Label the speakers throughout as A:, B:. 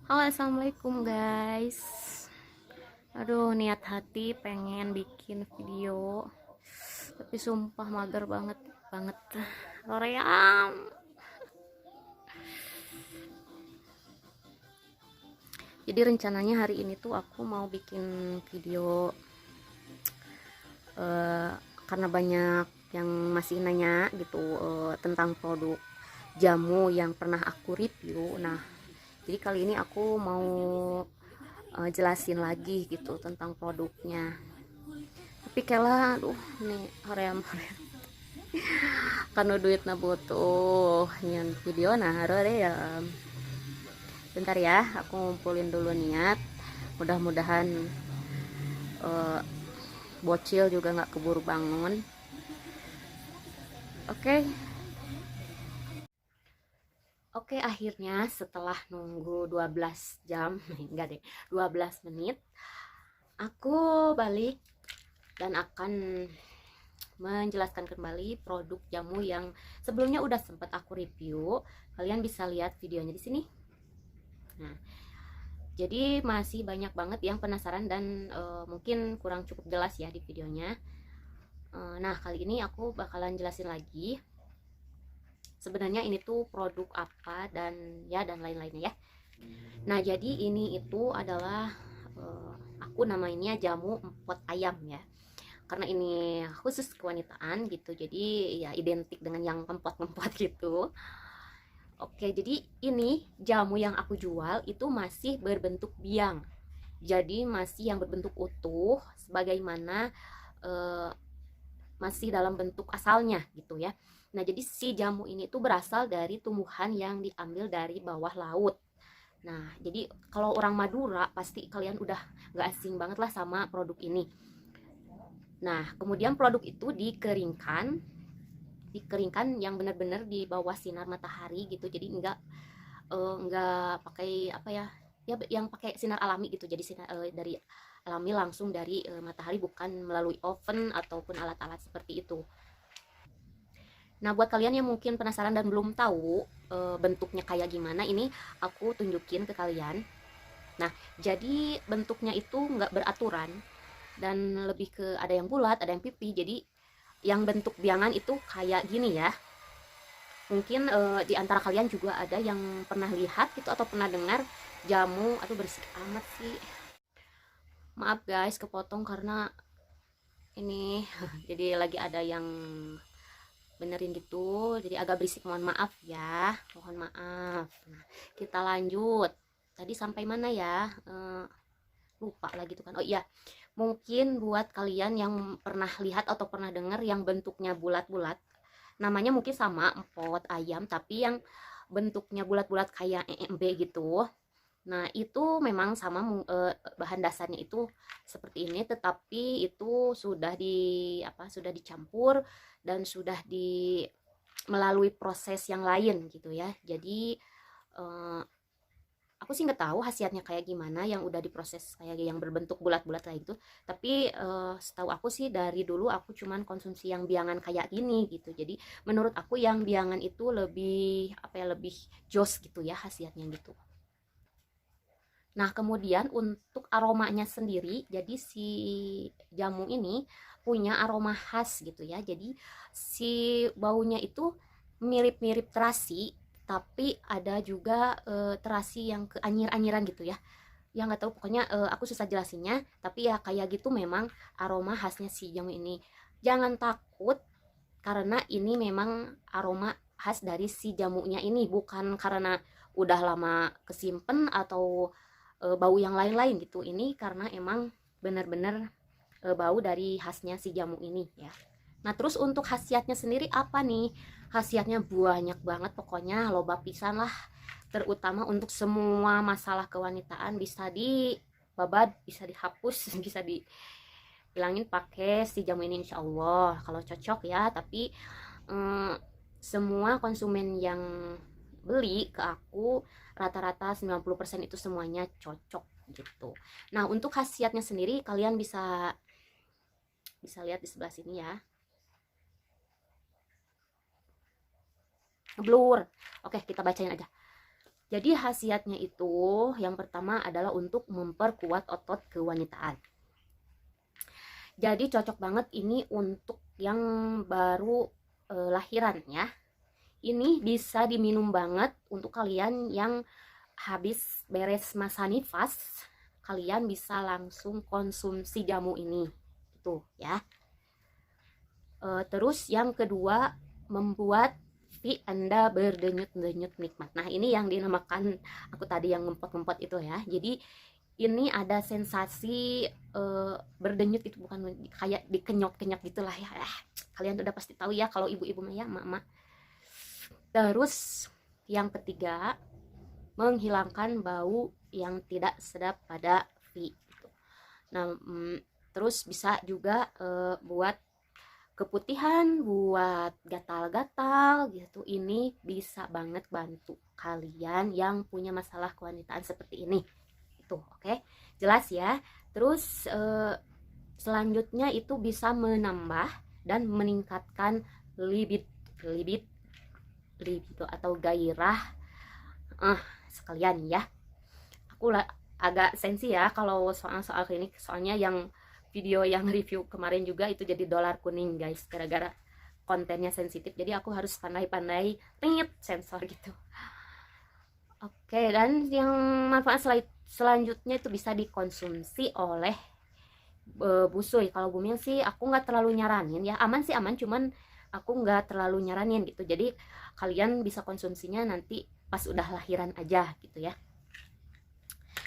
A: Halo, assalamualaikum guys. Aduh, niat hati pengen bikin video, tapi sumpah mager banget banget. Korea. Jadi rencananya hari ini tuh aku mau bikin video, eh, karena banyak yang masih nanya gitu, tentang produk jamu yang pernah aku review. Nah, jadi kali ini aku mau jelasin lagi gitu tentang produknya. Tapi kela aduh nih hoream karena duit na butuh nyen video nah harus ya. Bentar ya, aku ngumpulin dulu niat. Mudah-mudahan uh, bocil juga nggak keburu bangun. Oke. Oke, akhirnya setelah nunggu 12 jam enggak deh, 12 menit aku balik dan akan menjelaskan kembali produk jamu yang sebelumnya udah sempat aku review. Kalian bisa lihat videonya di sini. Nah, jadi masih banyak banget yang penasaran dan mungkin kurang cukup jelas ya di videonya. Nah, kali ini aku bakalan jelasin lagi sebenarnya ini tuh produk apa dan ya dan lain-lainnya ya. Nah, jadi ini itu adalah aku namanya jamu empot ayam ya. Karena ini khusus kewanitaan gitu, jadi ya identik dengan yang empot-empot gitu. Oke, jadi ini jamu yang aku jual itu masih berbentuk biang. Jadi masih yang berbentuk utuh sebagaimana eh, masih dalam bentuk asalnya gitu ya. Nah, jadi si jamu ini tuh berasal dari tumbuhan yang diambil dari bawah laut. Nah, jadi kalau orang Madura pasti kalian udah nggak asing banget lah sama produk ini. Nah, kemudian produk itu dikeringkan yang benar-benar di bawah sinar matahari gitu. Jadi enggak pakai apa ya? Ya yang pakai sinar alami gitu. Jadi sinar dari alami langsung dari matahari, bukan melalui oven ataupun alat-alat seperti itu. Nah, buat kalian yang mungkin penasaran dan belum tahu bentuknya kayak gimana, ini aku tunjukin ke kalian. Nah, jadi bentuknya itu nggak beraturan dan lebih ke ada yang bulat, ada yang pipi. Jadi yang bentuk biangan itu kayak gini ya. Mungkin di antara kalian juga ada yang pernah lihat gitu atau pernah dengar jamu. Aduh, berisik amat sih. Maaf guys, kepotong karena ini jadi lagi ada yang benerin gitu, jadi agak berisik, mohon maaf ya, mohon maaf. Nah, kita lanjut, tadi sampai mana ya, lupa lagi tuh kan. Oh iya, mungkin buat kalian yang pernah lihat atau pernah dengar yang bentuknya bulat-bulat, namanya mungkin sama empot ayam tapi yang bentuknya bulat-bulat kayak EMB gitu. Nah, itu memang sama, bahan dasarnya itu seperti ini, tetapi itu sudah sudah dicampur dan sudah melalui proses yang lain gitu ya. Jadi aku sih nggak tahu khasiatnya kayak gimana yang udah diproses kayak yang berbentuk bulat-bulat kayak gitu. Tapi setahu aku sih dari dulu aku cuman konsumsi yang biangan kayak gini gitu. Jadi menurut aku yang biangan itu lebih apa ya, lebih jos gitu ya khasiatnya gitu. Nah, kemudian untuk aromanya sendiri, jadi si jamu ini punya aroma khas gitu ya. Jadi si baunya itu mirip-mirip terasi, tapi ada juga terasi yang keanyir-anyiran gitu ya. Ya nggak tahu, pokoknya aku susah jelasinnya, tapi ya kayak gitu memang aroma khasnya si jamu ini. Jangan takut karena ini memang aroma khas dari si jamunya ini, bukan karena udah lama kesimpen atau bau yang lain-lain gitu. Ini karena emang benar-benar bau dari khasnya si jamu ini ya. Nah, terus untuk khasiatnya sendiri apa nih? Khasiatnya banyak banget, pokoknya loba pisan lah. Terutama untuk semua masalah kewanitaan bisa dibabad, bisa dihapus, bisa dihilangin pakai si jamu ini insya Allah kalau cocok ya. Tapi mm, semua konsumen yang beli ke aku rata-rata 90% itu semuanya cocok gitu. Nah, untuk khasiatnya sendiri kalian bisa bisa lihat di sebelah sini ya. Blur. Oke, kita bacain aja. Jadi khasiatnya itu yang pertama adalah untuk memperkuat otot kewanitaan. Jadi cocok banget ini untuk yang baru lahiran ya. Ini bisa diminum banget untuk kalian yang habis beres masa nifas, kalian bisa langsung konsumsi jamu ini gitu ya. Terus yang kedua, membuat pipi Anda berdenyut-denyut nikmat. Nah, ini yang dinamakan aku tadi yang ngempot-ngempot itu ya. Jadi ini ada sensasi berdenyut, itu bukan kayak dikenyot-kenyot gitulah ya. Kalian udah pasti tahu ya kalau ibu-ibu mah ya, emak-emak. Terus yang ketiga, menghilangkan bau yang tidak sedap pada pipi. Nah, terus bisa juga buat keputihan, buat gatal-gatal gitu. Ini bisa banget bantu kalian yang punya masalah kewanitaan seperti ini. Itu oke, jelas ya. Terus selanjutnya itu bisa menambah dan meningkatkan libido atau gairah sekalian ya. Aku agak sensi ya kalau soal klinik, soalnya yang video yang review kemarin juga itu jadi dolar kuning guys, gara-gara kontennya sensitif, jadi aku harus pandai-pandai sensor gitu. Oke, dan yang manfaat selanjutnya itu bisa dikonsumsi oleh busui. Kalau bumil sih aku nggak terlalu nyaranin ya, aman sih aman, cuman aku nggak terlalu nyaranin gitu. Jadi kalian bisa konsumsinya nanti pas udah lahiran aja gitu ya.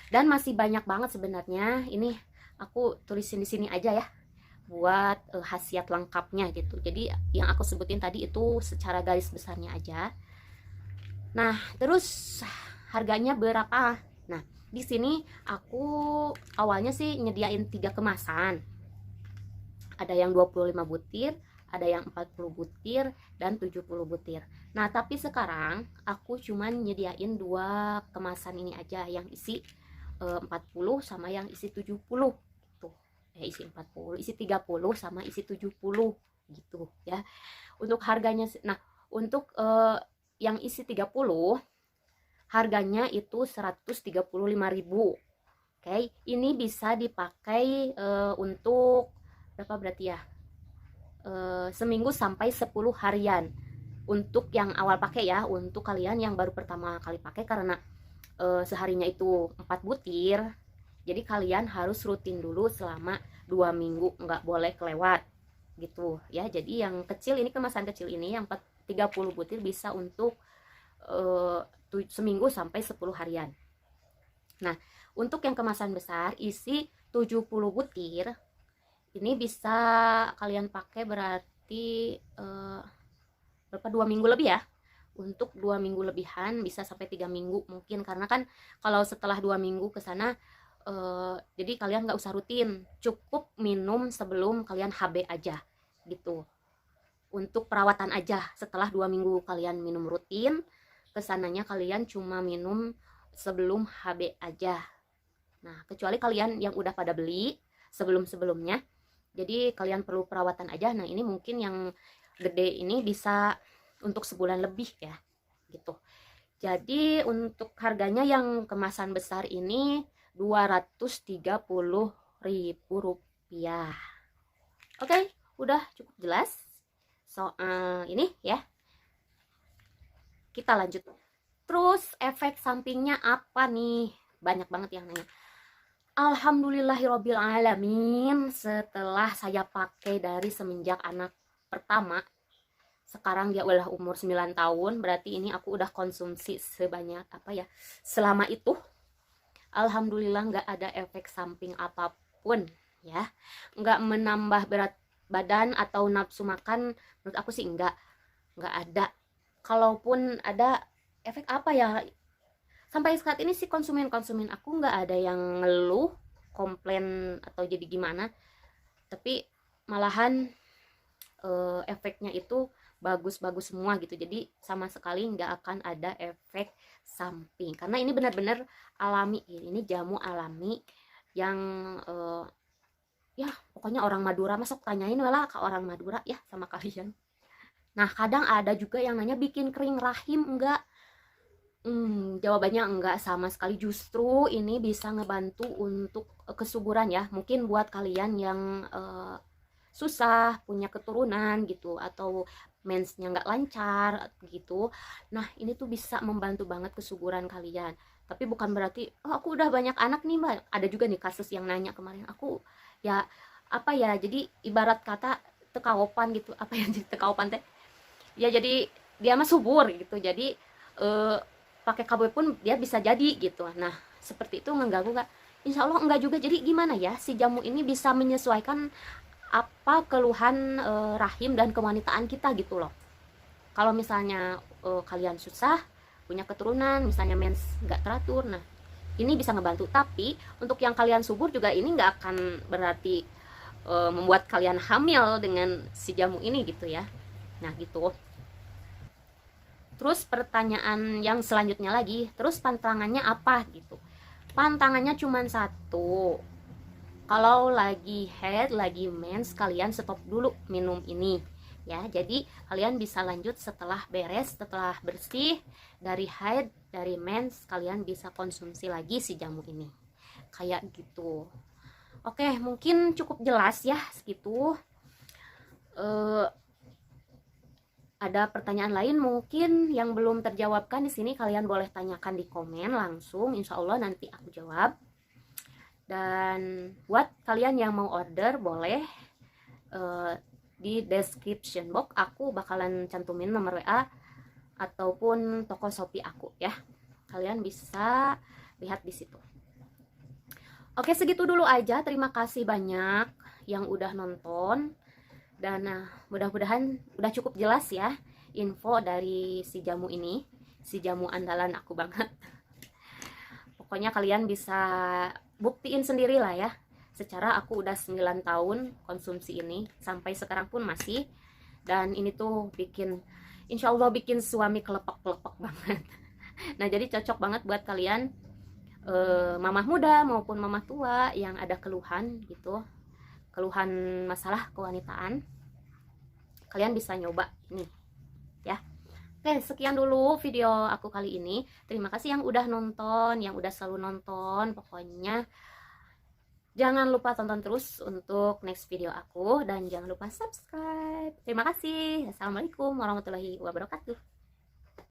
A: Dan masih banyak banget sebenarnya, ini aku tulisin di sini aja ya buat khasiat lengkapnya gitu. Jadi yang aku sebutin tadi itu secara garis besarnya aja. Nah, terus harganya berapa? Nah, di sini aku awalnya sih nyediain 3 kemasan. Ada yang 25 butir, ada yang 40 butir, dan 70 butir. Nah, tapi sekarang aku cuman nyediain 2 kemasan ini aja yang isi 40 sama yang isi 70 tuh. Isi 40, isi 30 sama isi 70 gitu ya. Untuk harganya, nah untuk yang isi 30 harganya itu 135.000. Oke, ini bisa dipakai untuk berapa berarti ya? Seminggu sampai 10 harian. Untuk yang awal pakai ya, untuk kalian yang baru pertama kali pakai, karena seharinya itu 4 butir, jadi kalian harus rutin dulu selama 2 minggu, nggak boleh kelewat gitu ya. Jadi yang kecil ini, kemasan kecil ini yang 30 butir bisa untuk seminggu sampai 10 harian. Nah, untuk yang kemasan besar isi 70 butir, ini bisa kalian pakai berarti berapa, 2 minggu lebih ya. Untuk 2 minggu lebihan, bisa sampai 3 minggu mungkin, karena kan kalau setelah 2 minggu ke sana jadi kalian nggak usah rutin, cukup minum sebelum kalian HB aja gitu, untuk perawatan aja. Setelah 2 minggu kalian minum rutin, kesananya kalian cuma minum sebelum HB aja. Nah, kecuali kalian yang udah pada beli sebelum-sebelumnya, jadi kalian perlu perawatan aja. Nah, ini mungkin yang gede ini bisa untuk sebulan lebih ya gitu. Jadi untuk harganya yang kemasan besar ini 230.000 rupiah. Oke, udah cukup jelas soal ini ya. Kita lanjut. Terus efek sampingnya apa nih? Banyak banget yang nanya. Alhamdulillahirobbilalamin, setelah saya pakai dari semenjak anak pertama, sekarang dia udah umur 9 tahun, berarti ini aku udah konsumsi sebanyak apa ya, selama itu. Alhamdulillah nggak ada efek samping apapun ya, nggak menambah berat badan atau nafsu makan, menurut aku sih nggak ada. Kalaupun ada efek apa ya, sampai saat ini sih konsumen aku nggak ada yang ngeluh, komplain atau jadi gimana, tapi malahan efeknya itu bagus-bagus semua gitu. Jadi sama sekali nggak akan ada efek samping, karena ini benar-benar alami. Ini jamu alami yang ya pokoknya orang Madura, masuk tanyain malah ke orang Madura ya sama kalian. Nah, kadang ada juga yang nanya bikin kering rahim enggak? Jawabannya enggak sama sekali. Justru ini bisa ngebantu untuk kesuburan ya. Mungkin buat kalian yang susah punya keturunan gitu, atau mensnya nggak lancar gitu. Nah, ini tuh bisa membantu banget kesuburan kalian. Tapi bukan berarti, oh aku udah banyak anak nih mbak. Ada juga nih kasus yang nanya kemarin, aku ya apa ya, jadi ibarat kata tekaopan gitu. Apa yang jadi tekaopan teh? Ya jadi dia mah subur gitu, jadi eh, pakai KB pun dia bisa jadi gitu. Nah seperti itu mengganggu nggak? Insya Allah enggak juga. Jadi gimana ya, si jamu ini bisa menyesuaikan apa keluhan rahim dan kewanitaan kita gitu loh. Kalau misalnya kalian susah punya keturunan, misalnya mens nggak teratur, nah ini bisa ngebantu. Tapi untuk yang kalian subur juga ini nggak akan berarti membuat kalian hamil dengan si jamu ini gitu ya. Nah gitu. Terus pertanyaan yang selanjutnya lagi, terus pantangannya apa gitu? Pantangannya cuma satu. Kalau lagi head, lagi mens, kalian stop dulu minum ini. Ya, jadi kalian bisa lanjut setelah beres, setelah bersih dari haid, dari mens, kalian bisa konsumsi lagi si jamu ini. Kayak gitu. Oke, mungkin cukup jelas ya segitu. Ada pertanyaan lain mungkin yang belum terjawabkan di sini, kalian boleh tanyakan di komen langsung, insya Allah nanti aku jawab. Dan buat kalian yang mau order boleh di description box aku bakalan cantumin nomor WA ataupun toko Shopee aku ya. Kalian bisa lihat di situ. Oke, segitu dulu aja. Terima kasih banyak yang udah nonton. Dan mudah-mudahan udah cukup jelas ya info dari si jamu ini, si jamu andalan aku banget. Pokoknya kalian bisa buktiin sendiri lah ya. Secara aku udah 9 tahun konsumsi ini, sampai sekarang pun masih. Dan ini tuh bikin, insya Allah bikin suami kelepek-kelepek banget. Nah jadi cocok banget buat kalian mamah muda maupun mamah tua yang ada keluhan gitu, keluhan masalah kewanitaan, kalian bisa nyoba nih ya. Oke, sekian dulu video aku kali ini. Terima kasih yang udah nonton, yang udah selalu nonton. Pokoknya jangan lupa tonton terus untuk next video aku, dan jangan lupa subscribe. Terima kasih. Assalamualaikum warahmatullahi wabarakatuh.